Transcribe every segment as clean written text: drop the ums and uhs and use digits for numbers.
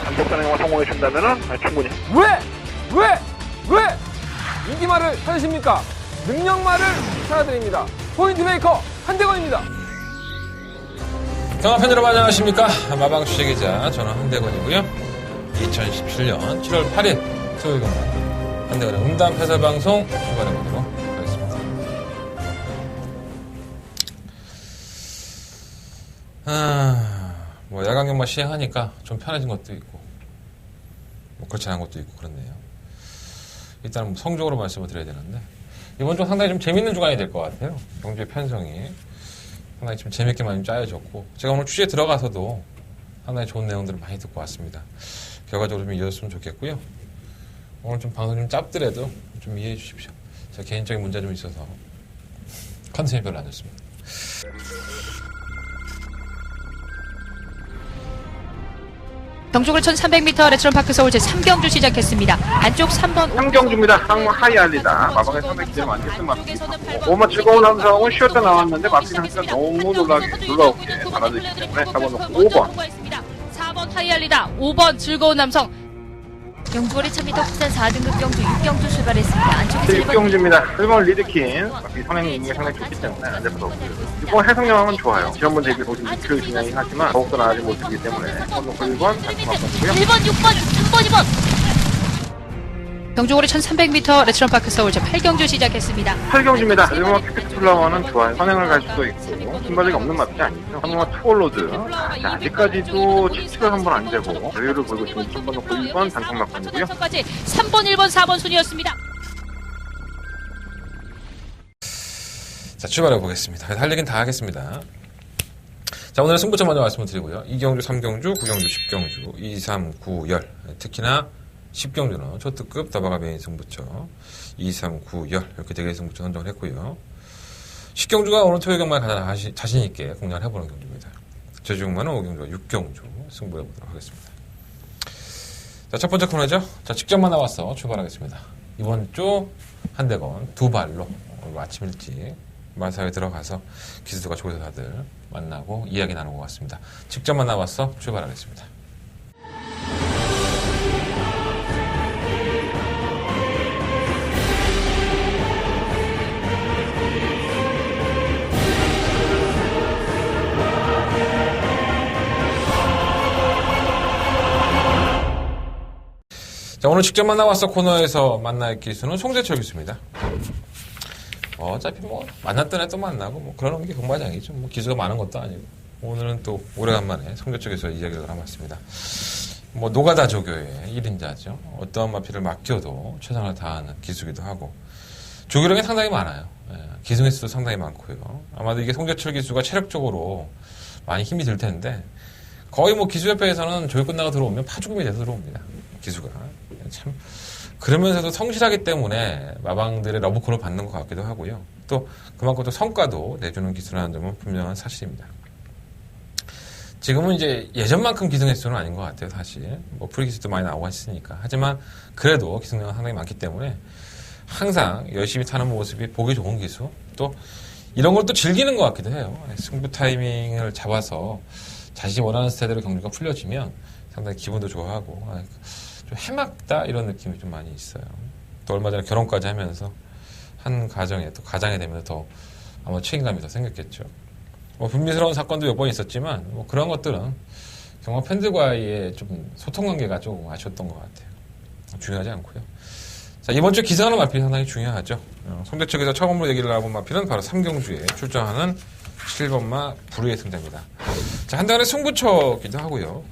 단독 선행만 성공해 준다면은 충분히. 왜 인기말을 찾으십니까? 능력말을 찾아드립니다. 포인트 메이커 한대건입니다. 경합팬 여러분 안녕하십니까? 마방 취재기자 저는 한대건이고요. 2017년 7월 8일 토요일 경합 한대건의 음담 해설 방송 출발해보도록 하겠습니다. 뭐 야간 경마 시행하니까 좀 편해진 것도 있고 뭐 그렇지 않은 것도 있고 그렇네요. 일단 뭐 성적으로 말씀을 드려야 되는데 이번 주 상당히 좀 재밌는 주간이 될 것 같아요. 경주의 편성이 상당히 좀 재밌게 많이 짜여졌고 제가 오늘 취재 들어가서도 상당히 좋은 내용들을 많이 듣고 왔습니다. 결과적으로 좀 이어졌으면 좋겠고요. 오늘 좀 방송 좀 짧더라도 좀 이해해 주십시오. 제가 개인적인 문제 좀 있어서 컨텐츠이 별로 안 좋습니다. 경주골 1300m 레츠런파크 서울 제3경주 시작했습니다. 안쪽 3번 상경주입니다. 하이알리다. 마방에 상당히 기대를 많이 했던 것 같습니다. 오마 즐거운 함성은 쉬었다 나왔는데 마피 상태가 너무 놀라우게 달아들기 때문에 4번 5번. 4번 하이알리다. 5번 즐거운 남성. 경주골이 1000m 부산 4등급 경주 6경주 출발했습니다. 안쪽에서 6경주입니다. 1번 리드킨. 마피 선행 능력이 상당히 좋기 때문에 안 잡혀도 없고요. 6번 해성여왕은 좋아요. 지난번 대비 보시면 6kg 중량이 하지만 더욱더 나아지 못하기 때문에 1번 단품 맞고요. 1번, 6번, 3번, 2번. 경주골이 1300m 레츠런파크 서울 제8경주 시작했습니다. 8경주입니다. 1번 피피트 플라워는 좋아요. 선행을 갈 수도 있고 순발력이 없는 맛이 아니죠. 3번 투올로드. 아직까지도 치치가 한 번 안 되고 여유를 보이고 지금 3번 놓고 1번 단품 막판이고요. 3번, 1번, 4번 순이었습니다. 자, 출발해 보겠습니다. 할 얘기는 다 하겠습니다. 자, 오늘은 승부처 먼저 말씀을 드리고요. 2경주, 3경주, 9경주, 10경주, 2, 3, 9, 10. 특히나 10경주는 초특급 더바가 메인 승부처 2, 3, 9, 10 이렇게 되게 승부처 선정을 했고요. 10경주가 오늘 토요일 경마에 가장 자신있게 공략을 해보는 경주입니다. 제주경마는 5경주와 6경주 승부해보도록 하겠습니다. 자, 첫 번째 코너죠. 자, 직전만 나와서 출발하겠습니다. 이번 주 한대건 두 발로 오늘 아침 일찍 말사에 들어가서 기수가 조교사들 만나고 이야기 나누고 왔습니다. 직전만 나와서 출발하겠습니다. 자, 오늘 직전만 나와서 코너에서 만날 기수는 송재철 기수입니다. 어차피 뭐 만났던 애 또 만나고 뭐 그러는 게 경마장이죠. 뭐 기수가 많은 것도 아니고 오늘은 또 오래간만에 송재철 기수와 이야기를 나눠봤습니다. 뭐 노가다 조교의 1인자죠. 어떠한 마피를 맡겨도 최선을 다하는 기수기도 하고 조교력이 상당히 많아요. 기승 횟수도 상당히 많고요. 아마도 이게 송재철 기수가 체력적으로 많이 힘이 들 텐데 거의 뭐 기수협회에서는 조교 끝나고 들어오면 파죽음이 돼서 들어옵니다. 기수가 참 그러면서도 성실하기 때문에 마방들의 러브콜을 받는 것 같기도 하고요. 또 그만큼 또 성과도 내주는 기수라는 점은 분명한 사실입니다. 지금은 이제 예전만큼 기승 횟수는 아닌 것 같아요. 사실 뭐 프리 기수도 많이 나오고 했으니까. 하지만 그래도 기승량은 상당히 많기 때문에 항상 열심히 타는 모습이 보기 좋은 기수, 또 이런 걸 또 즐기는 것 같기도 해요. 승부 타이밍을 잡아서 자신이 원하는 스타일대로 경주가 풀려지면 상당히 기분도 좋아하고 좀 해맑다 이런 느낌이 좀 많이 있어요. 또 얼마 전에 결혼까지 하면서 한 가정에 또 가장이 되면서 더 아마 책임감이 더 생겼겠죠. 뭐 불미스러운 사건도 몇 번 있었지만 뭐 그런 것들은 경마 팬들과의 좀 소통 관계가 조금 아쉬웠던 것 같아요. 중요하지 않고요. 자, 이번 주 기승하는 마필이 상당히 중요하죠. 송재철에서 처음으로 얘기를 나눠본 마필은 바로 3경주에 출전하는 7번마 불후의 승자입니다. 자, 한달에 승부처기도 하고요.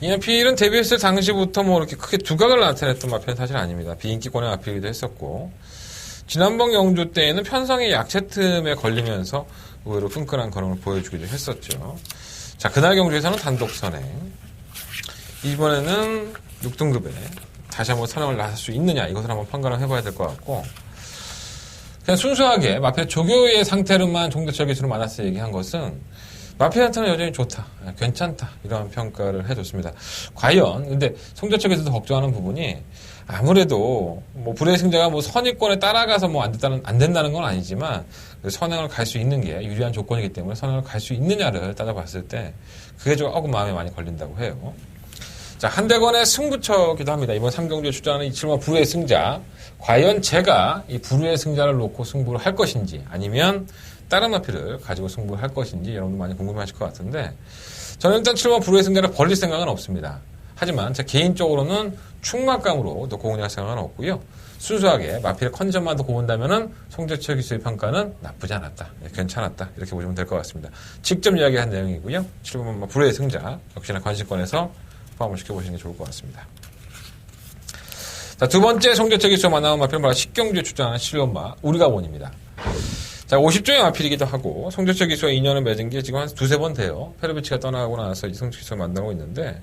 이 마필은 데뷔했을 당시부터 뭐 이렇게 크게 두각을 나타냈던 마필은 사실 아닙니다. 비인기권의 마필이기도 했었고, 지난번 경주 때에는 편성의 약체 틈에 걸리면서 의외로 끈끈한 걸음을 보여주기도 했었죠. 자, 그날 경주에서는 단독 선행. 이번에는 6등급에 다시 한번 선행을 나설 수 있느냐, 이것을 한번 판단을 해봐야 될 것 같고, 그냥 순수하게 마필 조교의 상태로만 송재철 기수를 만나서 얘기한 것은 마피한테는 여전히 좋다, 괜찮다 이런 평가를 해줬습니다. 과연 근데 송재철 기수도 걱정하는 부분이 아무래도 뭐 불의 승자가 뭐 선의권에 따라가서 뭐 안 된다는 건 아니지만 선행을 갈 수 있는 게 유리한 조건이기 때문에 선행을 갈 수 있느냐를 따져봤을 때 그게 조금 마음에 많이 걸린다고 해요. 자, 한대건의 승부처기도 합니다. 이번 3경주에 출전하는 이칠마 불의 승자. 과연 제가 이 불의 승자를 놓고 승부를 할 것인지 아니면 다른 마피를 가지고 승부를 할 것인지 여러분도 많이 궁금해하실 것 같은데 저는 일단 7번 불의 승자를 벌릴 생각은 없습니다. 하지만 제 개인적으로는 충막감으로 놓고 공략할 생각은 없고요. 순수하게 마피의 컨디션만 놓고 본다면은 송재철 기수의 평가는 나쁘지 않았다. 괜찮았다. 이렇게 보시면 될 것 같습니다. 직접 이야기한 내용이고요. 7번 불의 승자 역시나 관심권에서 포함을 시켜보시는 게 좋을 것 같습니다. 자, 두 번째 송재철 기수와 만나온 마필은 바로 10경주에 출전하는 실론마 우리가본입니다. 자, 50조의 마필이기도 하고 송재철 기수와 인연을 맺은 게 지금 한 두세 번 돼요. 페르비치가 떠나고 나서 이 송재철 기수와 만나고 있는데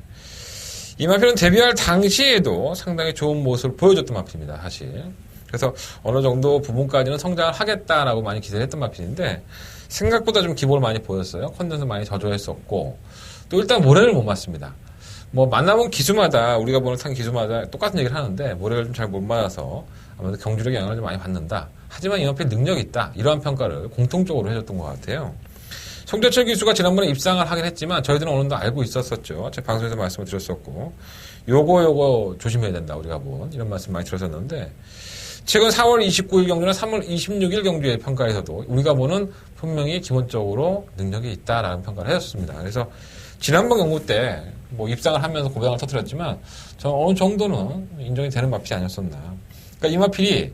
이 마필은 데뷔할 당시에도 상당히 좋은 모습을 보여줬던 마필입니다. 사실. 그래서 어느 정도 부분까지는 성장을 하겠다라고 많이 기대를 했던 마필인데 생각보다 좀 기복을 많이 보였어요. 컨텐츠 많이 저조했었고 또 일단 모래를 못 맞습니다. 뭐 만나본 기수마다 우리가 보는 탄 기수마다 똑같은 얘기를 하는데 모래를 좀 잘 못 맞아서 아무래도 경주력에 영향을 좀 많이 받는다. 하지만 이 마필 능력이 있다. 이러한 평가를 공통적으로 해줬던 것 같아요. 송재철 기수가 지난번에 입상을 하긴 했지만 저희들은 어느 정도 알고 있었었죠. 제 방송에서 말씀을 드렸었고 요거 조심해야 된다 우리가 본 이런 말씀 많이 들었었는데 최근 4월 29일 경주나 3월 26일 경주의 평가에서도 우리가 보는 분명히 기본적으로 능력이 있다라는 평가를 해줬습니다. 그래서 지난번 경구 때 뭐 입상을 하면서 고백을 터뜨렸지만 저는 어느 정도는 인정이 되는 마필이 아니었었나. 그러니까 이 마필이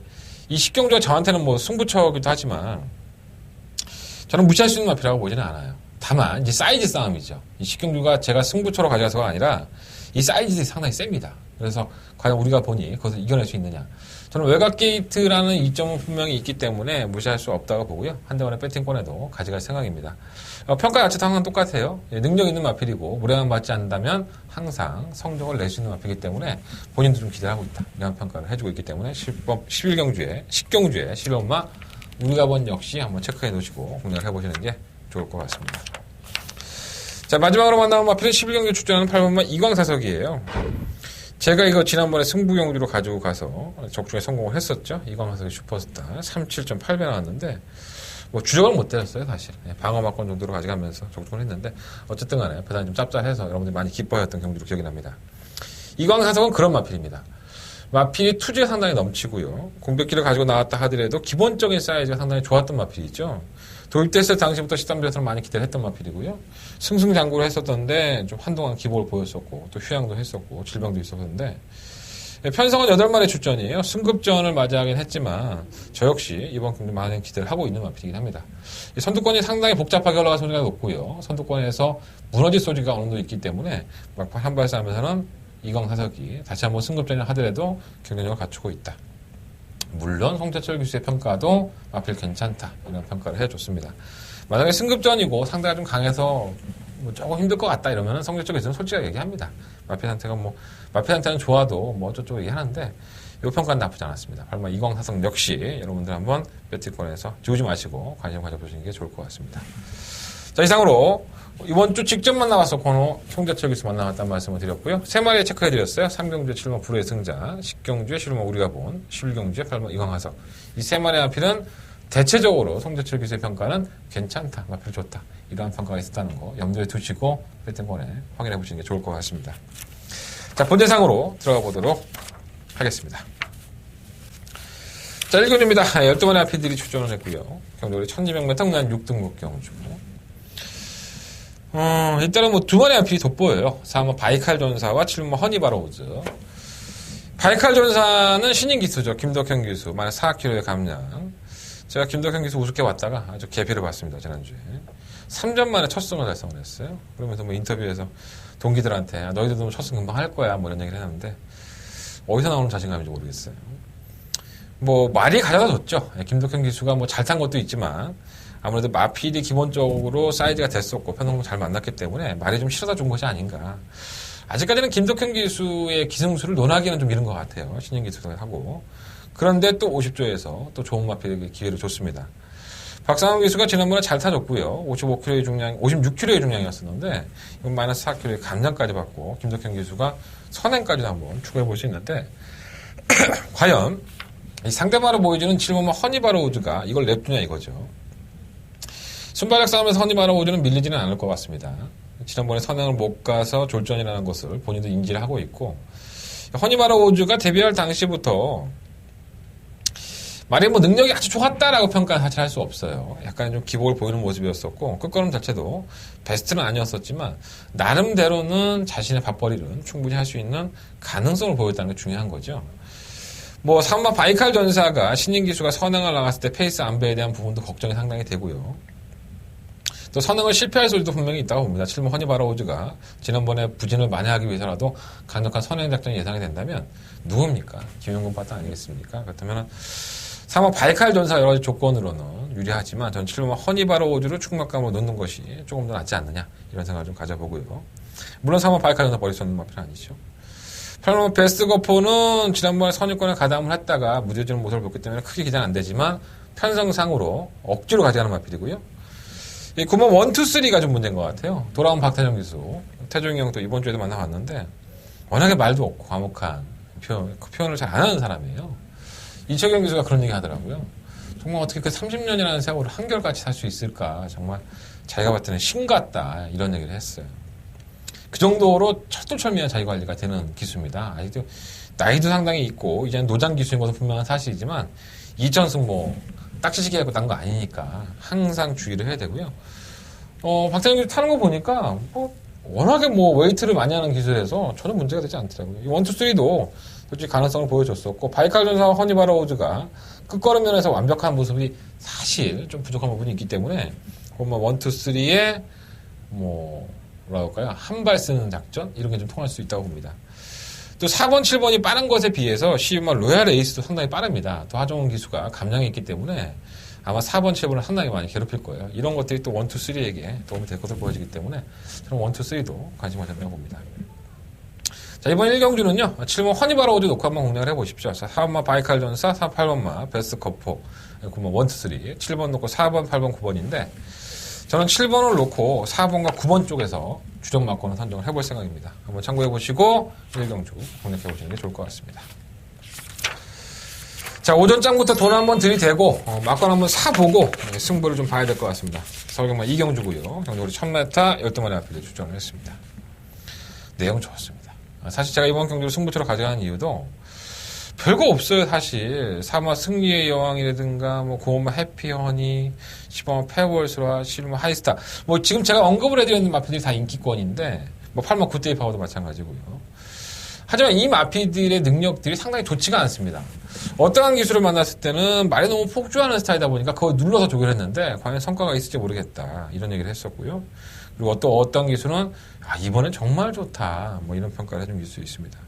이 10경주가 저한테는 뭐 승부처기도 하지만 저는 무시할 수 있는 마필이라고 보지는 않아요. 다만 이제 사이즈 싸움이죠. 이 10경주가 제가 승부처로 가져가서가 아니라 이 사이즈들이 상당히 셉니다. 그래서 과연 우리가 보니 그것을 이겨낼 수 있느냐. 저는 외곽 게이트라는 이점은 분명히 있기 때문에 무시할 수 없다고 보고요. 한대원의 배팅권에도 가져갈 생각입니다. 평가 자체도 항상 똑같아요. 능력 있는 마필이고 무례만 받지 않는다면 항상 성적을 낼 수 있는 마필이기 때문에 본인도 좀 기대하고 있다. 이런 평가를 해주고 있기 때문에 10경주에 실험마 우리가 본 역시 한번 체크해 놓으시고 공략을 해보시는 게 좋을 것 같습니다. 자, 마지막으로 만나온 마필은 11경주 출전하는 8번마 이광사석이에요. 제가 이거 지난번에 승부경주로 가지고 가서 적중에 성공을 했었죠. 이광사석의 슈퍼스타 37.8배 나왔는데 뭐 주력을 못 때렸어요 사실. 방어막권 정도로 가져가면서 적중을 했는데 어쨌든 간에 배당이 좀 짭짤해서 여러분들이 많이 기뻐했던 경주로 기억이 납니다. 이광사석은 그런 마필입니다. 마필이 투지가 상당히 넘치고요. 공백기를 가지고 나왔다 하더라도 기본적인 사이즈가 상당히 좋았던 마필이죠. 도입됐을 당시부터 13주에서는 많이 기대를 했던 마필이고요. 승승장구를 했었던데 좀 한동안 기복을 보였었고 또 휴양도 했었고 질병도 있었는데 편성은 8마리 출전이에요. 승급전을 맞이하긴 했지만 저 역시 이번 경기 많은 기대를 하고 있는 마필이긴 합니다. 이 선두권이 상당히 복잡하게 올라갈 소지가 높고요. 선두권에서 무너질 소지가 어느 정도 있기 때문에 막판 한발 싸움에서는 이광사석이 다시 한번 승급전을 하더라도 경쟁력을 갖추고 있다. 물론 송재철 기수의 평가도 마필 괜찮다 이런 평가를 해줬습니다. 만약에 승급전이고 상대가 좀 강해서 뭐 조금 힘들 것 같다 이러면은 송재철 기수는 솔직하게 얘기합니다. 마필한테는 좋아도 뭐 어쩌고 얘기하는데 이 평가는 나쁘지 않았습니다. 발마 이광사석 역시 여러분들 한번 배틀권에서 지우지 마시고 관심 가져보시는 게 좋을 것 같습니다. 자, 이상으로 이번 주 직접 만나와서 번호 송재철 기수 만나왔다는 말씀을 드렸고요. 3마리에 체크해드렸어요. 3경주에 7번 불의 승자, 10경주에 7번 우리가 본, 11경주에 8번 이광하석. 이 3마리 마필은 대체적으로 송재철 기수의 평가는 괜찮다, 마필 좋다. 이러한 평가가 있었다는 거 염두에 두시고 배팅권에 확인해 보시는 게 좋을 것 같습니다. 자, 본대상으로 들어가 보도록 하겠습니다. 자, 1경주입니다. 12마리 마필들이 출전을 했고요. 경주거리 1200m 난 6등급 경주. 일단은 뭐 2마리 마필이 돋보여요. 4번 바이칼 전사와 7번 허니바로우즈. 바이칼 전사는 신인 기수죠. 김덕현 기수. 만약 4kg의 감량. 제가 김덕현 기수 우습게 왔다가 아주 개피를 봤습니다. 지난주에. 3전 만에 첫 승을 달성을 했어요. 그러면서 뭐 인터뷰에서 동기들한테 너희들도 첫 승 금방 할 거야 뭐 이런 얘기를 했는데 어디서 나오는 자신감인지 모르겠어요. 뭐 말이 가져다 줬죠. 김덕현 기수가 뭐 잘 탄 것도 있지만 아무래도 마필이 기본적으로 사이즈가 됐었고 편성도 잘 만났기 때문에 말이 좀 실어다 준 것이 아닌가. 아직까지는 김덕현 기수의 기승수를 논하기는 좀 이른 것 같아요. 신인 기수를 하고. 그런데 또 50조에서 또 좋은 마필에게 기회를 줬습니다. 박상훈 기수가 지난번에 잘 타줬고요. 55kg의 중량, 56kg의 중량이었었는데 이건 마이너스 4kg의 감량까지 받고 김석현 기수가 선행까지도 한번 추가해 볼 수 있는데 과연 이 상대방으로 보여주는 7번마 허니바로우즈가 이걸 냅두냐 이거죠. 순발력 싸움에서 허니바로우즈는 밀리지는 않을 것 같습니다. 지난번에 선행을 못 가서 졸전이라는 것을 본인도 인지를 하고 있고 허니바로우즈가 데뷔할 당시부터 만약에 뭐 능력이 아주 좋았다라고 평가는 사실 할 수 없어요. 약간 좀 기복을 보이는 모습이었었고 끝걸음 자체도 베스트는 아니었었지만 나름대로는 자신의 밥벌이는 충분히 할 수 있는 가능성을 보였다는 게 중요한 거죠. 뭐 산마 바이칼 전사가 신인 기수가 선행을 나갔을 때 페이스 안배에 대한 부분도 걱정이 상당히 되고요. 또 선행을 실패할 소리도 분명히 있다고 봅니다. 7번 허니바로우즈가 지난번에 부진을 만회하기 위해서라도 강력한 선행 작전이 예상이 된다면 누굽니까? 김용근 파트 아니겠습니까? 그렇다면 3번 바이칼 전사 여러 가지 조건으로는 유리하지만 전 7번 허니바로우즈를 축막감으로 넣는 것이 조금 더 낫지 않느냐 이런 생각을 좀 가져보고요. 물론 3번 바이칼 전사 버릴 수 없는 마필은 아니죠. 8번 베스트 거포는 지난번에 선유권에 가담을 했다가 무뎌지는 모습을 보기 때문에 크게 기대는 안 되지만 편성상으로 억지로 가져가는 마필이고요. 이 9번 1, 2, 3가 좀 문제인 것 같아요. 돌아온 박태정 기수. 태종이 형도 이번 주에도 만나봤는데 워낙에 말도 없고 과묵한 그 표현을 잘 안 하는 사람이에요. 이철경 기수가 그런 얘기 하더라고요. 정말 어떻게 그 30년이라는 세월을 한결같이 살 수 있을까. 정말 자기가 봤을 때는 신 같다. 이런 얘기를 했어요. 그 정도로 철두철미한 자기관리가 되는 기수입니다. 아직도 나이도 상당히 있고 이제는 노장 기수인 것은 분명한 사실이지만 2천승 뭐 딱지치기 하고 난 거 아니니까 항상 주의를 해야 되고요. 박태정 기수 타는 거 보니까 뭐 워낙에 뭐 웨이트를 많이 하는 기술에서 전혀 문제가 되지 않더라고요. 이 1, 2, 3도 솔직히 가능성을 보여줬었고 바이칼 전사와 허니바로우즈가 끝걸음 면에서 완벽한 모습이 사실 좀 부족한 부분이 있기 때문에 보면 1, 2, 3에 뭐라 할까요? 한 발 쓰는 작전 이런 게 좀 통할 수 있다고 봅니다. 또 4번, 7번이 빠른 것에 비해서 12번 로얄 에이스도 상당히 빠릅니다. 또 하정훈 기수가 감량이 있기 때문에 아마 4번, 7번을 상당히 많이 괴롭힐 거예요. 이런 것들이 또 1, 2, 3에게 도움이 될 것으로 보여지기 때문에 저는 1, 2, 3도 관심 가져 해봅니다. 자, 이번 1경주는요. 7번 허니바로우즈 놓고 한번 공략을 해보십시오. 4번마 바이칼 전사, 8번마 베스트 커포, 9번 1, 2, 3, 7번 놓고 4번, 8번, 9번인데 저는 7번을 놓고 4번과 9번 쪽에서 주력 막권을 선정을 해볼 생각입니다. 한번 참고해보시고 1경주 공략해보시는 게 좋을 것 같습니다. 자, 오전장부터 돈 한번 들이대고 막권 한번 사보고 승부를 좀 봐야 될 것 같습니다. 서울경마 2경주고요. 경주거리 1000m 12마리 앞에 출전을 했습니다. 내용 좋았습니다. 사실 제가 이번 경주를 승부처로 가져가는 이유도 별거 없어요, 사실. 3화 승리의 여왕이라든가, 9화 해피허니, 10화 페어월스와 11화 하이스타. 지금 제가 언급을 해드리는 마피들이 다 인기권인데, 8화 굿데이 파워도 마찬가지고요. 하지만 이 마피들의 능력들이 상당히 좋지가 않습니다. 어떠한 기술을 만났을 때는 말이 너무 폭주하는 스타일이다 보니까 그걸 눌러서 조결했는데, 과연 성과가 있을지 모르겠다. 이런 얘기를 했었고요. 그리고 어떤 기술은, 이번엔 정말 좋다. 이런 평가를 해준 기술이 있습니다.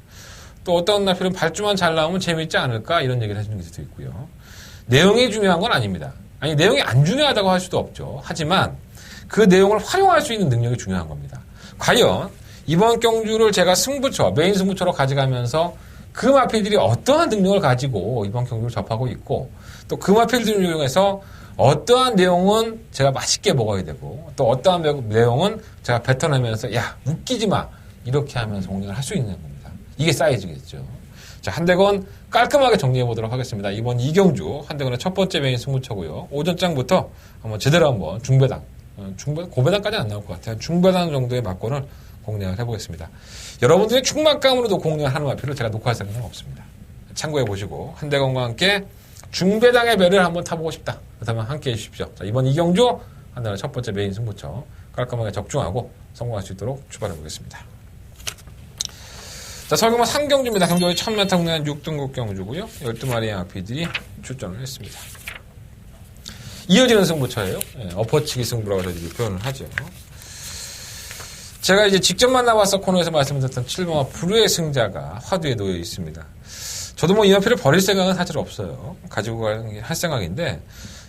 또 어떤 나필은 발주만 잘 나오면 재밌지 않을까 이런 얘기를 해주는 기술도 있고요. 내용이 중요한 건 아닙니다. 아니 내용이 안 중요하다고 할 수도 없죠. 하지만 그 내용을 활용할 수 있는 능력이 중요한 겁니다. 과연 이번 경주를 제가 승부처, 메인 승부처로 가져가면서 그 마필들이 어떠한 능력을 가지고 이번 경주를 접하고 있고 또 그 마필들을 이용해서 어떠한 내용은 제가 맛있게 먹어야 되고 또 어떠한 내용은 제가 뱉어내면서 야 웃기지 마 이렇게 하면서 공략을 할 수 있는 겁니다. 이게 사이즈겠죠. 자, 한대건 깔끔하게 정리해 보도록 하겠습니다. 이번 2경주 한대건의 첫 번째 메인 승부처고요. 오전장부터 제대로 한번 중배당, 고배당까지는 안 나올 것 같아요. 중배당 정도의 막권을 공략을 해보겠습니다. 여러분들의 충막감으로도 공략을 하는 마필을 제가 녹화할 생각은 없습니다. 참고해 보시고 한대건과 함께 중배당의 배를 한번 타보고 싶다. 그렇다면 함께 해주십시오. 자, 이번 2경주 한대건의 첫 번째 메인 승부처 깔끔하게 적중하고 성공할 수 있도록 출발해 보겠습니다. 자, 서울경마 3경주입니다. 경주거리 1000m 국내한 6등급 경주고요. 12마리의 악피들이 출전을 했습니다. 이어지는 승부처예요. 엎어치기 승부라고 저희들이 표현을 하죠. 제가 이제 직접 만나봐서 코너에서 말씀드렸던 7번마 불후의 승자가 화두에 놓여 있습니다. 저도 이 마필을 버릴 생각은 사실 없어요. 가지고 할 생각인데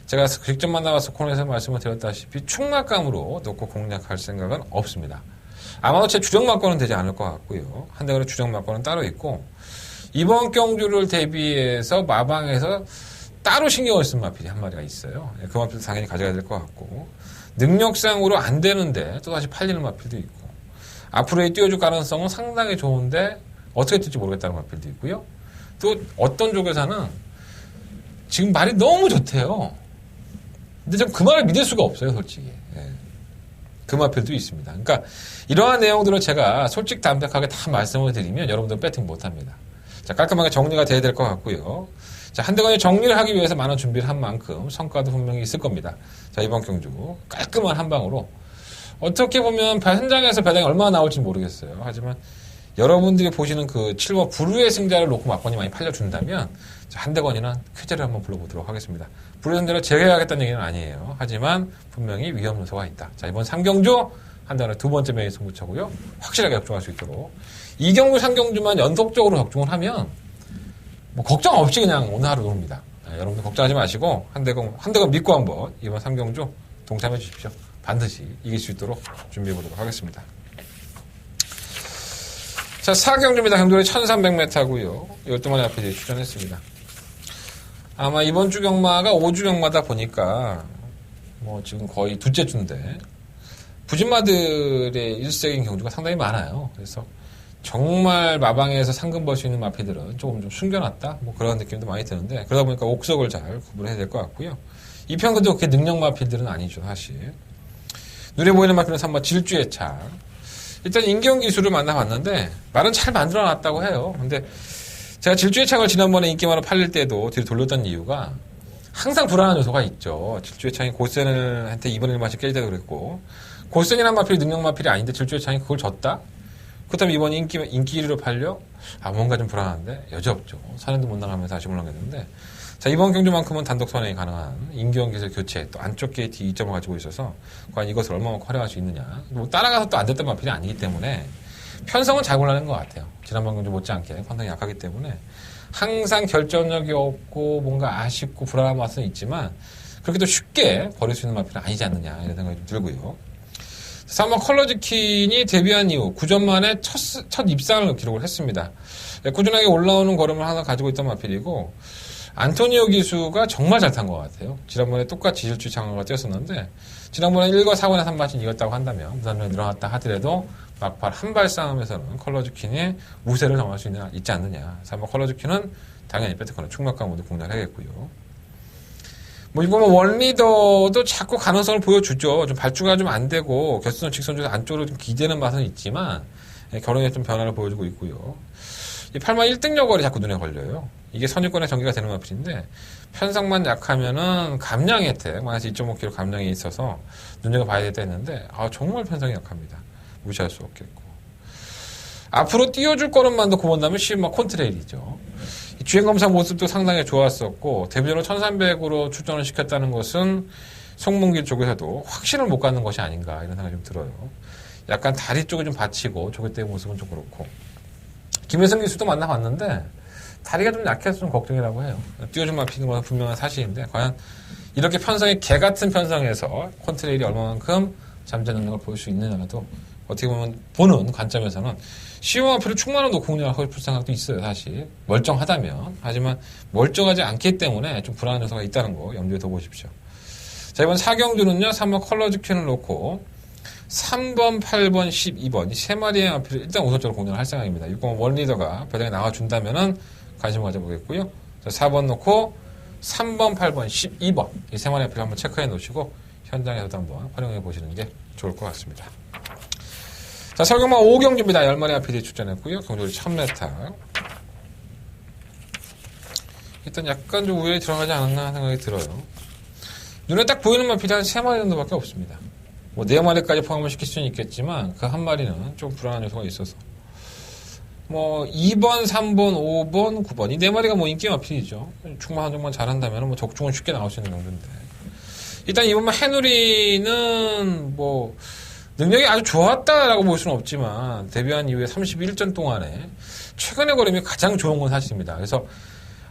제가 직접 만나봐서 코너에서 말씀을 드렸다시피 충막감으로 놓고 공략할 생각은 없습니다. 아마도 제 주력 막권은 되지 않을 것 같고요. 한대건의 주력 막권은 따로 있고 이번 경주를 대비해서 마방에서 따로 신경을 쓴 마필이 한 마리가 있어요. 그 마필도 당연히 가져가야 될 것 같고, 능력상으로 안 되는데 또다시 팔리는 마필도 있고, 앞으로의 띄워줄 가능성은 상당히 좋은데 어떻게 뜰지 모르겠다는 마필도 있고요. 또 어떤 쪽에서는 지금 말이 너무 좋대요. 근데 좀 그 말을 믿을 수가 없어요, 솔직히. 예. 그 마필도 있습니다. 그러니까 이러한 내용들을 제가 솔직담백하게 다 말씀을 드리면 여러분들은 배팅 못합니다. 자, 깔끔하게 정리가 돼야 될 것 같고요. 자, 한대건이 정리를 하기 위해서 많은 준비를 한 만큼 성과도 분명히 있을 겁니다. 자, 이번 경주 깔끔한 한 방으로 어떻게 보면 현장에서 배당이 얼마나 나올지 모르겠어요. 하지만 여러분들이 보시는 그 7번 불후의 승자를 놓고 막번이 많이 팔려준다면 한대건이는 쾌재를 한번 불러보도록 하겠습니다. 불후의 승자를 제외하겠다는 얘기는 아니에요. 하지만 분명히 위험 요소가 있다. 자, 이번 3경주 한대건의 두 번째 명예 승부처고요. 확실하게 적중할 수 있도록 2경주, 3경주만 연속적으로 적중을 하면 뭐 걱정 없이 그냥 오늘 하루 노립니다. 네, 여러분들 걱정하지 마시고 한대건 믿고 한번 이번 3경주 동참해 주십시오. 반드시 이길 수 있도록 준비해 보도록 하겠습니다. 자, 4경주입니다. 경주는 1300m고요. 12마리 앞에 출전했습니다. 아마 이번 주 경마가 5주 경마다 보니까 뭐 지금 거의 둘째 주인데 부진마들의 일색인 경주가 상당히 많아요. 그래서 정말 마방에서 상금 벌 수 있는 마피들은 조금 좀 숨겨놨다? 뭐 그런 느낌도 많이 드는데 그러다 보니까 옥석을 잘 구분해야 될 것 같고요. 이 편도 그렇게 능력 마피들은 아니죠, 사실. 눈에 보이는 마피는 3번 질주의 창. 일단 인경 기술을 만나봤는데 말은 잘 만들어놨다고 해요. 근데 제가 질주의 창을 지난번에 인기만으로 팔릴 때도 뒤로 돌렸던 이유가 항상 불안한 요소가 있죠. 질주의 창이 고센한테 2분의 1맛이 깰 때도 그랬고 고센이란 마필이 능력 마필이 아닌데 질주의 창이 그걸 졌다? 그렇다면 이번 인기 1위로 팔려? 뭔가 좀 불안한데 여지없죠. 선행도 못 나가면서 다시 물러갔는데 자, 이번 경주만큼은 단독 선행이 가능한 인경 기술 교체, 또 안쪽 게이트 2점을 가지고 있어서 과연 이것을 얼마나 활용할 수 있느냐. 뭐 따라가서 또 안 됐던 마필이 아니기 때문에 편성은 잘 골라낸 것 같아요. 지난번 경주 못지않게 편성이 약하기 때문에 항상 결정력이 없고 뭔가 아쉽고 불안한 맛은 있지만 그렇게 또 쉽게 버릴 수 있는 마필은 아니지 않느냐 이런 생각이 좀 들고요. 3번 컬러즈킨이 데뷔한 이후 9전 만에 첫 입상을 기록을 했습니다. 꾸준하게 올라오는 걸음을 하나 가지고 있던 마필이고 안토니오 기수가 정말 잘 탄 것 같아요. 지난번에 똑같이 질주 장어가 뛰었었는데 지난번에 1과 4권에 3발씩 이겼다고 한다면 부산전에 늘어났다 하더라도 막판 한발 싸움에서는 컬러즈킨이 우세를 정할 수 있지 않느냐. 3번 컬러즈킨은 당연히 배트컨의 충격감으로 공략을 하겠고요. 뭐 이거 뭐 원리더도 자꾸 가능성을 보여주죠. 좀 발주가 좀 안 되고 결승선 직선에서 안쪽으로 좀 기대는 맛은 있지만 결혼에 좀 변화를 보여주고 있고요. 이 8만 1등력 거리 자꾸 눈에 걸려요. 이게 선입권에 전개가 되는 마필인데 편성만 약하면은 감량 혜택 마이너스 2.5kg 감량이 있어서 눈여겨봐야 되겠다 했는데 정말 편성이 약합니다. 무시할 수 없겠고 앞으로 띄워줄 거는만도 고본다면 시음마 콘트레일이죠. 주행검사 모습도 상당히 좋았었고 데뷔전을 1300으로 출전을 시켰다는 것은 송문길 쪽에서도 확신을 못 갖는 것이 아닌가 이런 생각이 좀 들어요. 약간 다리 쪽이 좀 받치고 조개대의 모습은 좀 그렇고 김혜성 기수도 만나봤는데 다리가 좀 약해서 좀 걱정이라고 해요. 띄워준 마피는 것은 분명한 사실인데 과연 이렇게 편성이 개같은 편성에서 콘트레일이 얼마만큼 잠재 능력을 보일 수 있느냐도 어떻게 보면 보는 관점에서는 시험 마피를 충만한 놓고 공략하고 싶을 생각도 있어요. 사실 멀쩡하다면. 하지만 멀쩡하지 않기 때문에 좀 불안한 요소가 있다는 거 염두에 둬보십시오. 자, 이번 4경주는요 3번 컬러즈퀸을 놓고 3번, 8번, 12번 이 세 마리의 마피를 일단 우선적으로 공략을 할 생각입니다. 6번 원리더가 배당에 나와준다면은 관심을 가져보겠고요. 자, 4번 놓고 3번, 8번, 12번 이 세 마리의 마피를 한번 체크해 놓으시고 현장에서도 한번 활용해 보시는 게 좋을 것 같습니다. 자, 설경마 5경주입니다. 10마리 앞에 출전했고요. 경주를 1000m. 일단 약간 좀 우열이 들어가지 않았나 생각이 들어요. 눈에 딱 보이는 마필이 한 3마리 정도밖에 없습니다. 뭐 4마리까지 포함을 시킬 수는 있겠지만 그 한 마리는 좀 불안한 요소가 있어서 뭐 2번, 3번, 5번, 9번 이 4마리가 뭐 인기 마필이죠. 충만 한정만 잘한다면 뭐 적중은 쉽게 나올 수 있는 정도인데 일단 이번만 해누리는 뭐 능력이 아주 좋았다라고 볼 수는 없지만 데뷔한 이후에 31전 동안에 최근의 걸음이 가장 좋은 건 사실입니다. 그래서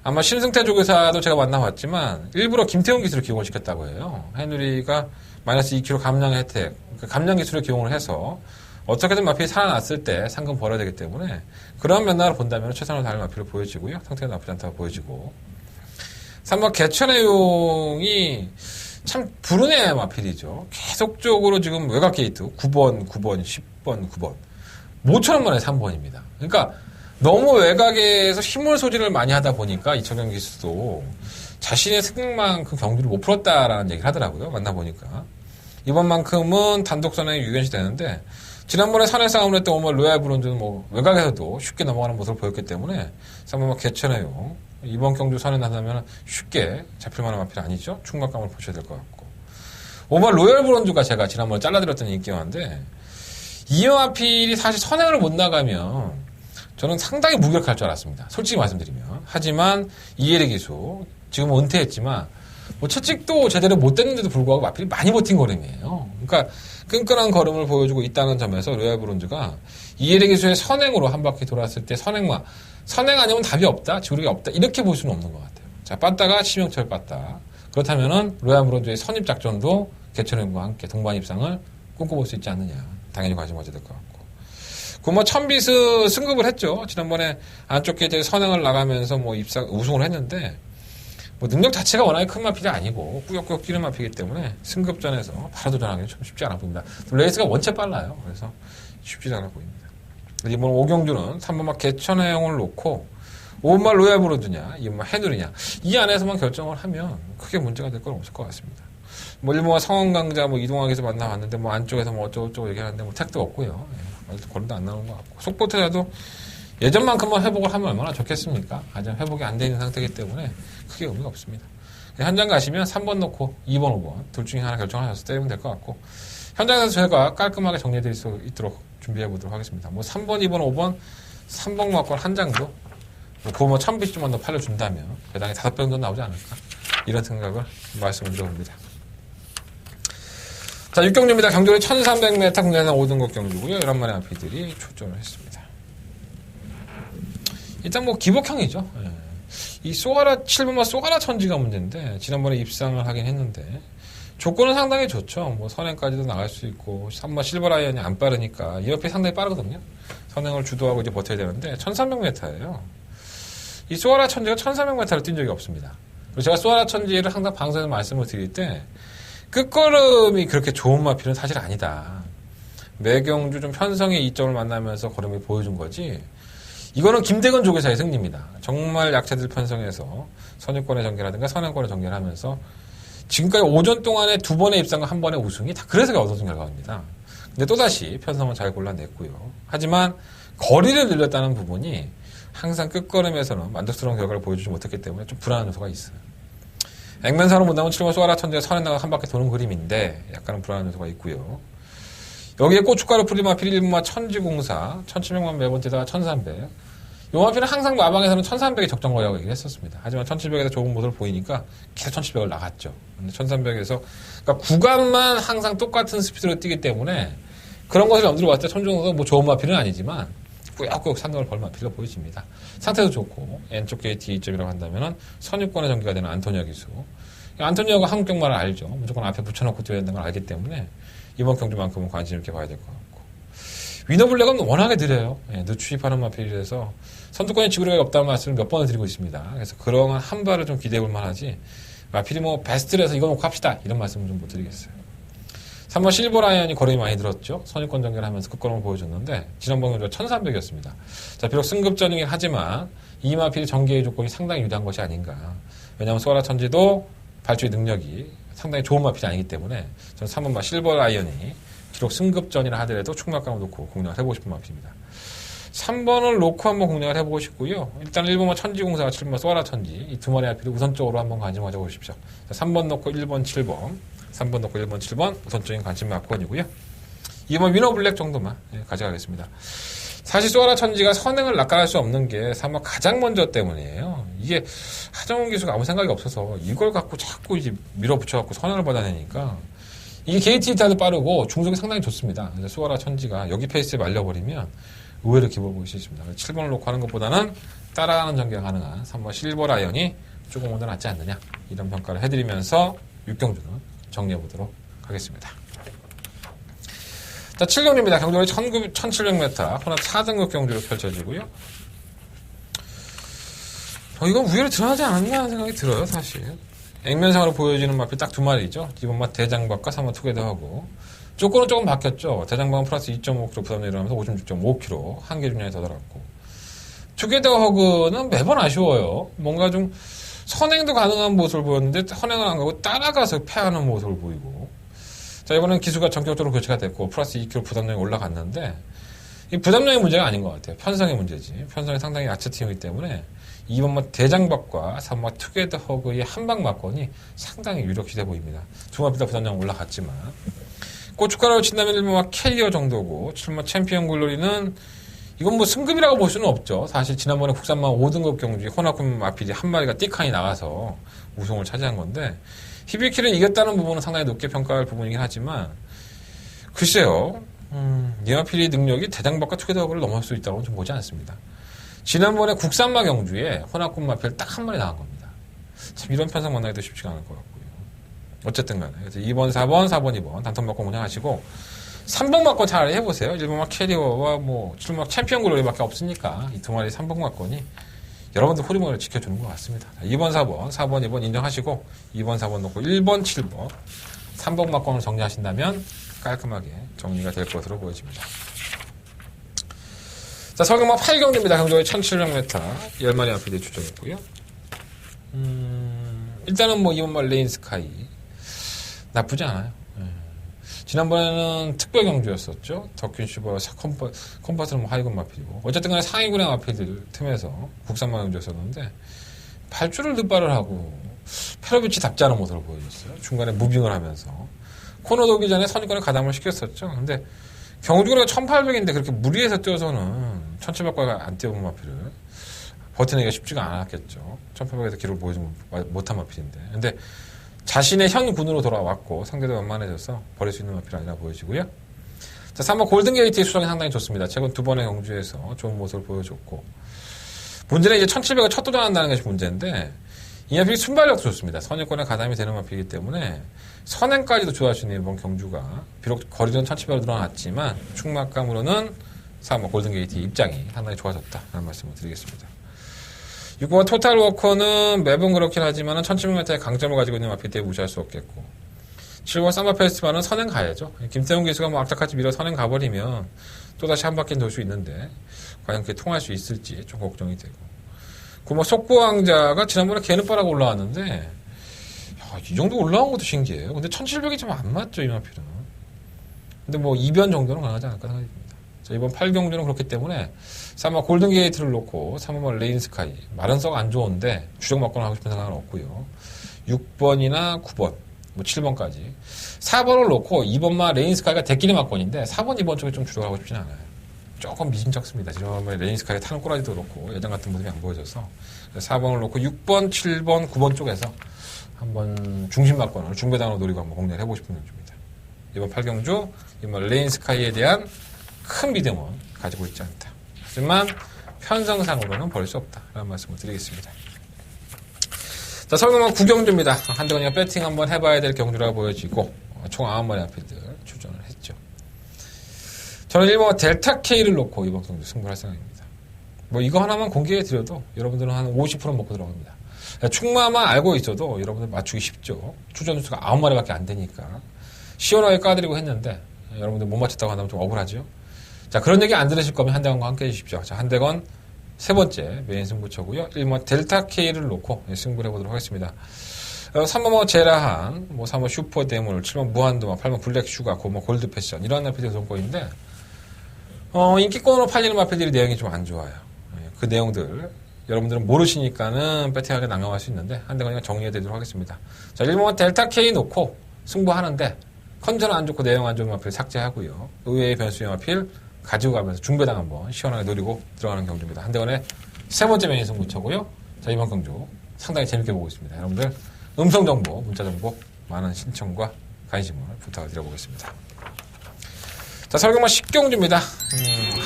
아마 심승태 조교사도 제가 만나봤지만 일부러 김태훈 기술을 기용을 시켰다고 해요. 해누리가 마이너스 2kg 감량 혜택, 그 감량 기술을 기용을 해서 어떻게든 마필이 살아났을 때 상금 벌어야 되기 때문에 그런 면나를 본다면 최선을 다할 마필을 보여지고요. 상태가 나쁘지 않다고 보여지고 3번 개천해용이 참 불운의 마필이죠. 계속적으로 지금 외곽 게이트 9번, 9번, 10번, 9번 모처럼 만에 3번입니다. 그러니까 너무 외곽에서 힘을 소진을 많이 하다 보니까 이청용 기수도 자신의 생각만큼 경기를 못 풀었다라는 얘기를 하더라고요. 만나보니까. 이번만큼은 단독 선행이 유견시 되는데 지난번에 산에 싸움을 했던 오늘 로얄 브론즈는 뭐 외곽에서도 쉽게 넘어가는 모습을 보였기 때문에 3번 개천해용 이번 경주 선에 나서면 쉽게 잡힐 만한 마필 아니죠. 충격감을 보셔야 될 것 같고 5번 로얄 브론즈가 제가 지난번에 잘라드렸던 인기였는데 이 마필이 사실 선행을 못 나가면 저는 상당히 무기력할 줄 알았습니다. 솔직히 말씀드리면. 하지만 이해리 기수 지금은 은퇴했지만 뭐 채찍도 제대로 못 댔는데도 불구하고 마필이 많이 버틴 걸음이에요. 그러니까 끈끈한 걸음을 보여주고 있다는 점에서 로얄 브론즈가 이해리 기수의 선행으로 한 바퀴 돌았을 때 선행 아니면 답이 없다, 지구력이 없다 이렇게 볼 수는 없는 것 같아요. 자, 빠따가 치명철 빠따. 그렇다면은 로얄 브론즈의 선입 작전도 개천행과 함께 동반 입상을 꿈꿔볼 수 있지 않느냐. 당연히 관심 가져야 될 것 같고. 그 천비스 승급을 했죠. 지난번에 안쪽 게이트에 선행을 나가면서 뭐 우승을 했는데 뭐 능력 자체가 워낙에 큰 마필이 아니고 꾸역꾸역 뛰는 마필이기 때문에 승급전에서 바로 도전하기는 좀 쉽지 않아 보입니다. 레이스가 원체 빨라요. 그래서 쉽지 않아 보입니다. 이번 5경주는 3번만 개천해용을 놓고 5번만 로얄 브론즈냐 2번만 해누리냐 이 안에서만 결정을 하면 크게 문제가 될 건 없을 것 같습니다. 뭐 일본과 성원강자 뭐 이동학에서 만나봤는데 뭐 안쪽에서 뭐 어쩌고저쩌고 얘기하는데 뭐 택도 없고요. 거름도 안 나오는 것 같고 속보트라도 예전만큼만 회복을 하면 얼마나 좋겠습니까? 아직 회복이 안 돼 있는 상태이기 때문에 크게 의미가 없습니다. 현장 가시면 3번 놓고 2번, 5번 둘 중에 하나 결정하셔서 때리면 될 것 같고 현장에서 저희가 깔끔하게 정리해드릴 수 있도록 준비해 보도록 하겠습니다. 뭐 3번, 2번, 5번 3번 막권 한 장도 그거 뭐 1000비씩만 더 팔려준다면 배당이 5배 정도 나오지 않을까 이런 생각을 말씀을 드려봅니다. 자, 6경주입니다. 경주는 1300m 국내산 5등급 경주고요. 11마리 마필들이 출전을 했습니다. 일단 뭐 기복형이죠. 예. 이 7번마 소가라 천지가 문제인데 지난번에 입상을 하긴 했는데 조건은 상당히 좋죠. 뭐 선행까지도 나갈 수 있고 3번 실버라이언이 안 빠르니까 이 옆이 상당히 빠르거든요. 선행을 주도하고 이제 버텨야 되는데 1300m예요. 이 소가라 천지가 1300m를 뛴 적이 없습니다. 그리고 제가 소가라 천지를 항상 방송에서 말씀을 드릴 때 끝걸음이 그렇게 좋은 마필은 사실 아니다. 매경주 좀 편성의 이점을 만나면서 걸음이 보여준 거지. 이거는 김대건 조계사의 승리입니다. 정말 약체들 편성해서 선유권의 전개라든가 선행권의 전개를 하면서 지금까지 오전 동안에 2번의 입상과 1번의 우승이 다 그래서 얻어진 결과입니다. 근데 또다시 편성은 잘 골라냈고요. 하지만 거리를 늘렸다는 부분이 항상 끝걸음에서는 만족스러운 결과를 보여주지 못했기 때문에 좀 불안한 요소가 있어요. 액면사로 본다면 7번 소아라 천재가 선에 나가 한 바퀴 도는 그림인데 약간은 불안한 요소가 있고요. 여기에 고춧가루 프리마필 1분마 천지공사 1700만 매번 뛰다가 1300. 요 마필은 항상 마방에서는 1300이 적정거리라고 얘기를 했었습니다. 하지만 1700에서 좋은 모습을 보이니까 계속 1700을 나갔죠. 근데 1300에서 그러니까 구간만 항상 똑같은 스피드로 뛰기 때문에 그런 것을 염두로 봤을 때 천중도 뭐 좋은 마필은 아니지만 꾸역꾸역 상승을 걸 마필로 보여집니다. 상태도 좋고 N쪽 게이트 2점이라고 한다면은 선유권의 전개가 되는 안토니아 기수. 안토니아가 한국 경마를 알죠. 무조건 앞에 붙여놓고 뛰어야 된다는 걸 알기 때문에 이번 경주만큼은 관심 있게 봐야 될 것 같고 위너블랙은 워낙에 느려요. 늦추입하는 마필이라서 선두권에 지구력이 없다는 말씀을 몇 번을 드리고 있습니다. 그래서 그런 한 발을 좀 기대해 볼 만하지 마필이 뭐 베스트라서 이거 놓고 합시다 이런 말씀은 좀 못 드리겠어요. 3번 실버라이언이 걸음이 많이 들었죠. 선유권 전개를 하면서 끝걸음을 보여줬는데 지난번 경주가 1300이었습니다. 자, 비록 승급전이긴 하지만 이 마필의 전개의 조건이 상당히 유리한 것이 아닌가. 왜냐하면 소아라 천지도 발주의 능력이 상당히 좋은 마필이 아니기 때문에 저는 3번마 실버라이언이 비록 승급전이라 하더라도 충격감을 놓고 공략을 해보고 싶은 마필입니다. 3번을 놓고 한번 공략을 해보고 싶고요. 일단 1번마 천지공사가 7번마 소아라 천지 이 두 마리 마필을 우선적으로 한번 관심 가져보십시오. 3번 놓고 1번 7번 3번 놓고 1번 7번 우선적인 관심 마건이고요. 2번 위너블랙 정도만 가져가겠습니다. 사실 소아라 천지가 선행을 낙관할 수 없는 게 3번 가장 먼저 때문이에요. 이게 하정훈 기수가 아무 생각이 없어서 이걸 갖고 자꾸 이제 밀어붙여갖고 선행을 받아내니까 이게 게이트 히타도 빠르고 중속이 상당히 좋습니다. 그래서 소아라 천지가 여기 페이스에 말려버리면 의외로 기분 보기 싫습니다. 7번을 놓고 하는 것보다는 따라가는 전개가 가능한 3번 실버라이언이 조금 더 낫지 않느냐 이런 평가를 해드리면서 6경주는 정리해보도록 하겠습니다. 자, 7경주입니다. 경주는 1700m, 혼합 4등급 경주로 펼쳐지고요. 이건 우위로 드러나지 않았나 하는 생각이 들어요, 사실. 액면상으로 보여지는 마필 딱 두 마리죠. 이번 마 대장박과 3번 투게더하고. 조건은 조금 바뀌었죠. 대장박은 플러스 2.5kg 부담 내려가면서 56.5kg. 한 개 중량이 더 달았고. 투게더 허그는 매번 아쉬워요. 뭔가 좀 선행도 가능한 모습을 보였는데 선행을 안 가고 따라가서 패하는 모습을 보이고. 자, 이번엔 기수가 전격적으로 교체가 됐고 플러스 2kg 부담량이 올라갔는데 이 부담량의 문제가 아닌 것 같아요. 편성의 문제지. 편성이 상당히 야채 팀이기 때문에 2번 대장박과 3번 투게더 허그의 한방 막건이 상당히 유력시돼 보입니다. 두 마필 다 부담량 올라갔지만 고춧가루로 친다면 1번 캐리어 정도고 7번 챔피언 글로리는 이건 뭐 승급이라고 볼 수는 없죠. 사실 지난번에 국산만 5등급 경주에 호나쿤 마필이 한 마리가 띠칸이 나가서 우승을 차지한 건데 히비키를 이겼다는 부분은 상당히 높게 평가할 부분이긴 하지만 글쎄요. 이 마필의 능력이 대장박과 투게더 허그를 넘어설 수 있다고는 좀 보지 않습니다. 지난번에 국산마 경주에 호나쿤 마필 딱 한 마리 나간 겁니다. 참 이런 편성 만나기도 쉽지가 않을 것 같고요. 어쨌든 간에 그래서 2번, 4번, 4번, 2번 단통 막건 운영하시고 3번 막건 잘 해보세요. 1번 막 캐리어와 뭐 7번 막 챔피언 글로리밖에 없으니까 이 두 마리 3번 막건이 여러분들 호리머리를 지켜주는 것 같습니다. 2번, 4번, 4번, 2번 인정하시고 2번, 4번 놓고 1번, 7번 3번 막건을 정리하신다면 깔끔하게 정리가 될 것으로 보여집니다. 자, 설경마 8경주입니다. 경주의 1700m 10마리 앞에 추정했고요. 일단은 뭐 이번 말 레인스카이 나쁘지 않아요. 지난번에는 특별 경주였었죠. 덕균 슈버 컴파스는 뭐 하위군 마필이고 어쨌든 간에 상위군의 마필들 틈에서 국산마 경주였었는데 발주를 늦발을 하고 페로비치답지 않은 모습을 보여줬어요. 중간에 무빙을 하면서 코너 돌기 전에 선입권에 가담을 시켰었죠. 근데 경주가 1800인데 그렇게 무리해서 뛰어서는 1700과 안 뛰어본 마필을 버티기가 쉽지가 않았겠죠. 1800에서 기록을 보여주지 못한 마필인데. 근데 자신의 현 군으로 돌아왔고 상대도 완만해져서 버릴 수 있는 마필이 아니라 보여지고요. 자, 3번 골든게이트의 수정이 상당히 좋습니다. 최근 두 번의 경주에서 좋은 모습을 보여줬고 문제는 이제 1700을 첫 도전한다는 것이 문제인데 이 마필이 순발력도 좋습니다. 선행권에 가담이 되는 마필이기 때문에 선행까지도 좋아할 수 있는 이번 경주가 비록 거리는 1700으로 늘어났지만 충막감으로는 3번 골든게이트의 입장이 상당히 좋아졌다라는 말씀을 드리겠습니다. 6번 토탈워커는 매번 그렇긴 하지만 1700m의 강점을 가지고 있는 마필 때문에 무시할 수 없겠고 7번 삼바 페스티벌은 선행 가야죠. 김태훈 기수가 뭐 악착같이 밀어 선행 가버리면 또다시 한 바퀴는 돌 수 있는데 과연 그게 통할 수 있을지 좀 걱정이 되고 9번 속보왕자가 지난번에 개는빠라고 올라왔는데 이 정도 올라온 것도 신기해요. 근데 1700이 좀 안 맞죠, 이 마필은. 근데 뭐 이변 정도는 가능하지 않을까 생각합니다. 자, 이번 8경주는 그렇기 때문에 3번 골든게이트를 놓고 3번 레인스카이 마른서가 안 좋은데 주력 막건을 하고 싶은 생각은 없고요. 6번이나 9번 뭐 7번까지 4번을 놓고 2번만 레인스카이가 대끼리 막건인데 4번, 2번 쪽에 좀 주력하고 싶진 않아요. 조금 미심쩍습니다. 지난번에 레인스카이가 타는 꼬라지도 그렇고 예전 같은 모습이 안 보여져서 4번을 놓고 6번, 7번, 9번 쪽에서 한번 중심 막건을 중배당으로 노리고 한번 공략을 해보고 싶은 경주입니다. 이번 8경주 이번 레인스카이에 대한 큰 믿음은 가지고 있지 않다. 하지만 편성상으로는 버릴 수 없다라는 말씀을 드리겠습니다. 자, 설명은 9경주입니다. 한대건이가 배팅 한번 해봐야 될 경주라고 보여지고 총 9마리 앞필들 출전을 했죠. 저는 1번 델타 K를 놓고 이번 경주 승부할 생각입니다. 뭐 이거 하나만 공개해 드려도 여러분들은 한 50% 먹고 들어갑니다. 충마만 알고 있어도 여러분들 맞추기 쉽죠. 출전 수가 9마리밖에 안 되니까 시원하게 까드리고 했는데 여러분들 못 맞췄다고 한다면 좀 억울하죠. 자, 그런 얘기 안 들으실 거면 한대건과 함께 해주십시오. 자, 한대건 세 번째 메인 승부처고요. 1번 델타 K를 놓고 승부를 해보도록 하겠습니다. 3번 제라한, 3번 슈퍼 대물, 7번 무한도마, 8번 블랙 슈가, 9번 골드 패션 이런 마필들이 선거인데 인기권으로 팔리는 마필들이 내용이 좀 안 좋아요. 그 내용들 여러분들은 모르시니까는 배팅하게 난감할 수 있는데 한대건이가 정리해드리도록 하겠습니다. 자, 1번 델타 K 놓고 승부하는데 컨디션 안 좋고 내용 안 좋은 마필 삭제하고요. 의외의 변수의 마필 가지고 가면서 중배당 한번 시원하게 노리고 들어가는 경주입니다. 한대건의 세 번째 메인 승부처고요. 자, 이번 경주 상당히 재밌게 보고 있습니다. 여러분들 음성정보, 문자정보 많은 신청과 관심을 부탁을 드려보겠습니다. 자, 설경마 10경주입니다.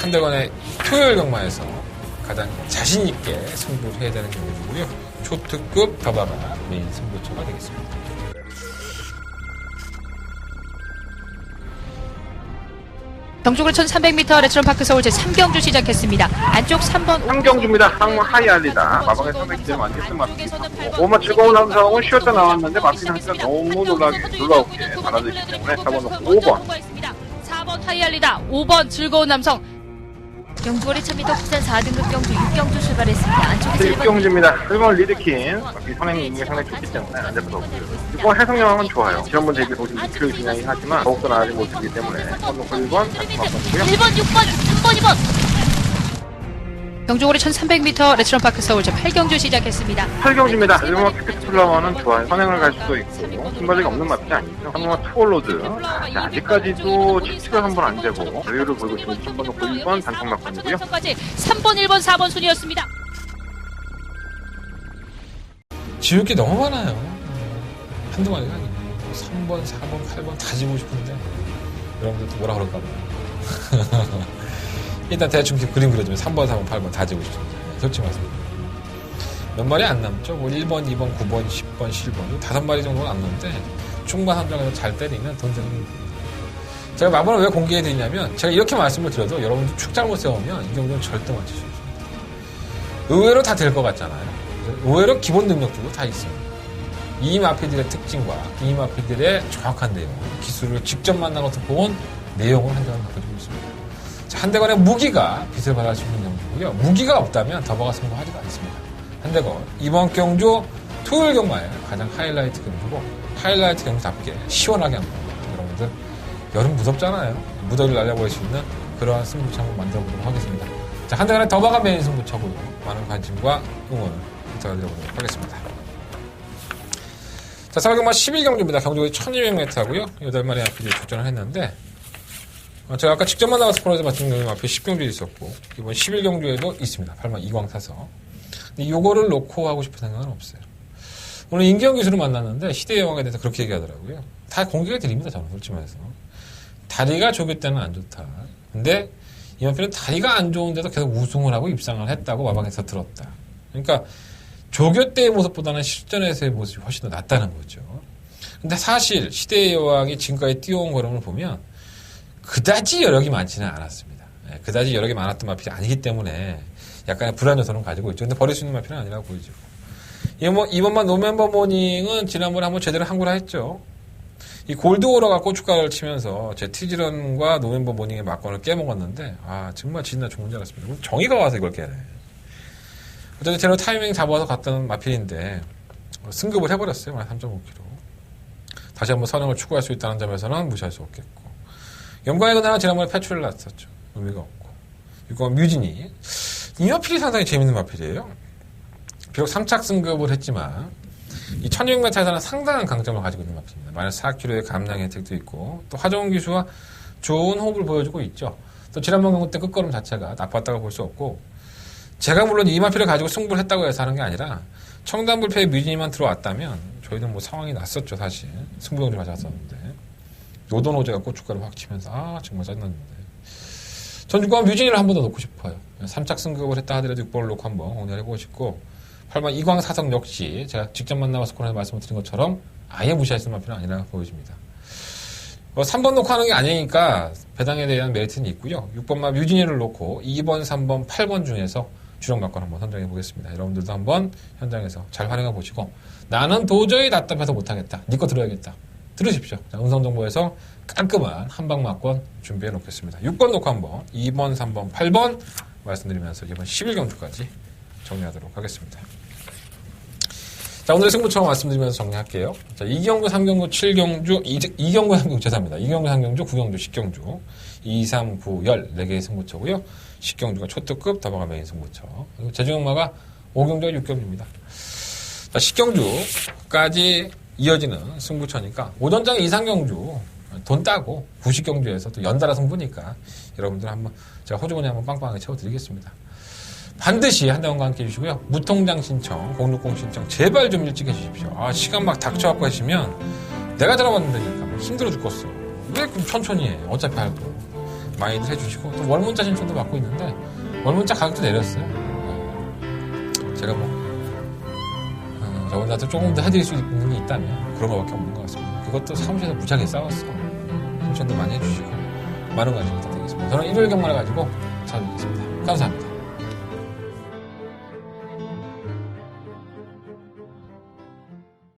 한대건의 토요일 경마에서 가장 자신있게 승부를 해야 되는 경주고요. 초특급 더바가 메인 승부처가 되겠습니다. 경주고리 1300m 레츠런파크 서울 제3경주 시작했습니다. 안쪽 3번 상경주입니다. 항 하이알리다. 마방에 상당히 기대를 많이 했던 마필이 오마 즐거운 남성은 쉬었다 나왔는데 마필 상태가 너무 놀라우게 달아들기 때문에 4번 놓고 5번 4번 하이알리다. 5번 즐거운 남성. 경주고리 1000m 부산 4등급 경주 6경주 출발했습니다. 안쪽에서 1번 6경주입니다. 1번 리드킨 마필 선행 능력이 상당히 좋기 때문에 안 잡혀서 없고요. 6번 해성여왕은 좋아요. 지난번 대비 도시 6kg 진양이긴 하지만 더욱더 나아지 모습이기 때문에 1번 놓고 1번 다시 바꿨고요. 1번, 6번, 3번, 2번. 경주고리 1300m 레츠런파크 서울 제8경주 시작했습니다. 8경주입니다. 1번 피크트플라워는 좋아요. 선행을 갈 수도 있고 순발력이 없는 마필이 아니죠. 3번 투올로드 아직까지도 치치가 한 번 안 되고 여유를 보이고 지금 3번 놓고 1번 단통 막판이고요. 3번, 1번, 4번 순이었습니다. 지울 게 너무 많아요. 한두 마리가 아니고 3번, 4번, 8번 다 지고 싶은데 여러분들 또 뭐라 그럴까 봐요. 일단 대충 그림 그려주면 3번, 4번, 8번 다 지고 싶습니다. 솔직히 말씀드립니다. 몇 마리 안 남죠? 뭐 1번, 2번, 9번, 10번, 11번 5마리 정도는 안 남는데 중반 함정에서 잘 때리면 돈 되는 겁니다. 제가 마블을 왜 공개해드리냐면 제가 이렇게 말씀을 드려도 여러분들 축 잘못 세우면 이 경우는 절대 맞출 수 없습니다. 의외로 다 될 것 같잖아요. 의외로 기본 능력들도 다 있습니다. 이 마피들의 특징과 이 마피들의 정확한 내용, 기술을 직접 만나서 본 내용을 한대가 바꿔주고 있습니다. 자, 한대건의 무기가 빛을 발할 수 있는 경주고요. 무기가 없다면 더버가 승부하지도 않습니다. 한대건 이번 경주 토요일 경마의 가장 하이라이트 경주고 하이라이트 경주답게 시원하게 합니다. 여러분들 여름 무섭잖아요. 무더위를 날려버릴 수 있는 그러한 승부처 한번 만들어보도록 하겠습니다. 자, 한대건의 더버가 메인 승부처고요. 많은 관심과 응원을 부탁드려보도록 하겠습니다. 자, 서울경마 11경주입니다. 경주거리 1200m고요. 8마리 앞에 출전을 했는데 제가 아까 직접 만나서 프로에서 맞춘 경우 앞에 10경주 있었고 이번 11경주에도 있습니다. 8만 2광 타서. 근데 요거를 놓고 하고 싶은 생각은 없어요. 오늘 임기영 기수를 만났는데 시대의 여왕에 대해서 그렇게 얘기하더라고요. 다 공개가 드립니다. 저는 솔직히 말해서. 다리가 좁을 때는 안 좋다. 근데 이만필은 다리가 안 좋은데도 계속 우승을 하고 입상을 했다고 마방에서 들었다. 그러니까 조교 때의 모습보다는 실전에서의 모습이 훨씬 더 낫다는 거죠. 근데 사실 시대의 여왕이 지금까지 뛰어온 걸음을 보면 그다지 여력이 많지는 않았습니다. 그다지 여력이 많았던 마필이 아니기 때문에 약간의 불안 요소는 가지고 있죠. 근데 버릴 수 있는 마필은 아니라고 보이죠. 이번만 노멤버 모닝은 지난번에 한번 제대로 한구라 했죠. 이 골드오러가 고춧가루를 치면서 제 티즈런과 노멤버 모닝의 막건을 깨먹었는데 정말 진짜 좋은 줄 알았습니다. 정의가 와서 이걸 깨네. 어쨌든 제로 타이밍 잡아서 갔던 마필인데 승급을 해버렸어요. 3.5kg. 다시 한번 선행을 추구할 수 있다는 점에서는 무시할 수 없겠고 영광의 그날은 지난번에 패출을 났었죠. 의미가 없고 이거 뮤진이 이 마필이 상당히 재밌는 마필이에요. 비록 3착 승급을 했지만 이 1600m에서는 상당한 강점을 가지고 있는 마필입니다. 마이너스 4kg의 감량 혜택도 있고 또 하정우 기수와 좋은 호흡을 보여주고 있죠. 또 지난번 경기 때 끝걸음 자체가 나빴다고 볼 수 없고 제가 물론 이 마필을 가지고 승부를 했다고 해서 하는 게 아니라 청담불패에 뮤진이만 들어왔다면 저희는 뭐 상황이 났었죠. 사실 승부경주 가져왔었는데 요도노제가 고춧가루 확 치면서 정말 짜증났는데 전 주권 뮤진이를 한 번 더 놓고 싶어요. 3착 승급을 했다 하더라도 6번을 놓고 한번 공략을 해보고 싶고 8번 이광 사성 역시 제가 직접 만나서 코너에서 말씀을 드린 것처럼 아예 무시할 수 있는 마필은 아니라 보여집니다. 3번 놓고 하는 게 아니니까 배당에 대한 메리트는 있고요. 6번만 뮤진이를 놓고 2번, 3번, 8번 중에서 주력 막건 한번 선정해 보겠습니다. 여러분들도 한번 현장에서 잘 활용해 보시고 나는 도저히 답답해서 못하겠다. 니 거 들어야겠다. 들으십시오. 자, 음성정보에서 깔끔한 한방 막건 준비해 놓겠습니다. 6번 놓고 한번 2번, 3번, 8번 말씀드리면서 이번 11경주까지 정리하도록 하겠습니다. 자, 오늘의 승부처 말씀드리면서 정리할게요. 자, 2경주, 3경주, 7경주, 2경주, 3경주, 죄송합니다. 2경주, 3경주, 9경주, 10경주, 2, 3, 9, 10, 4개의 승부처고요. 10경주가 초특급, 더버가 메인 승부처. 그리고 제주경마가 5경주와 6경주입니다. 자, 10경주까지 이어지는 승부처니까, 오전장 이상경주, 돈 따고, 90경주에서 또 연달아 승부니까, 여러분들 한번, 제가 호주머니 한번 빵빵하게 채워드리겠습니다. 반드시 한대원과 함께 해주시고요. 무통장 신청, 060 신청 제발 좀 일찍 해주십시오. 시간 막 닥쳐갖고 하시면 내가 들어봤는데니까 힘들어 죽겠어. 왜 그럼 천천히 해. 어차피 할 거. 많이들 해주시고 또 월문자 신청도 받고 있는데 월문자 가격도 내렸어요. 제가 저분한테 조금 더 해드릴 수 있는 게 있다면 그런 거밖에 없는 것 같습니다. 그것도 사무실에서 무지하게 싸웠어. 신청도 많이 해주시고 많은 관심 부탁드리겠습니다. 저는 일요일 경마를 가지고 찾아뵙겠습니다. 감사합니다.